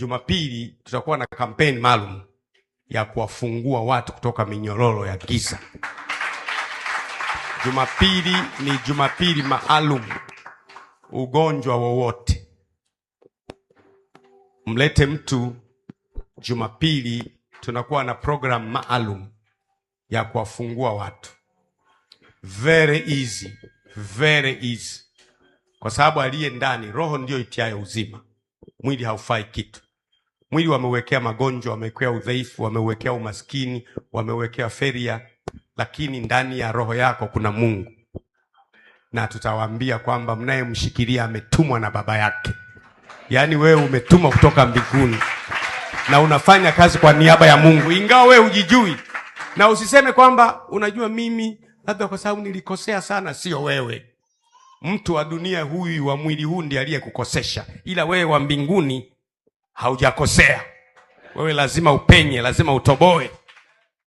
Jumapili tutakuwa na kampeni maalum ya kuwafungua watu kutoka minyororo ya giza. Jumapili ni Jumapili maalum. Ugonjwa wowote mlete mtu. Jumapili tunakuwa na program maalum ya kuwafungua watu. Very easy, very easy. Kwa sababu aliye ndani, roho ndio itiayo uzima. Mwili haufai kitu. Mwili wamewekea magonjwa, wamewekea udhaifu, wamewekea umaskini, wamewekea feria, lakini ndani ya roho yako kuna Mungu. Na tutawaambia kwamba mnayemshikilia ametumwa na baba yake. Yaani wewe umetumwa kutoka mbinguni na unafanya kazi kwa niaba ya Mungu, ingawa wewe hujijui. Na usiseme kwamba unajua mimi labda kwa sababu nilikosea sana. Sio wewe. Mtu wa dunia huyu wa mwili huu ndiye aliyekukosesha, ila wewe wa mbinguni haujakosea. Wewe lazima upenye, lazima utoboe.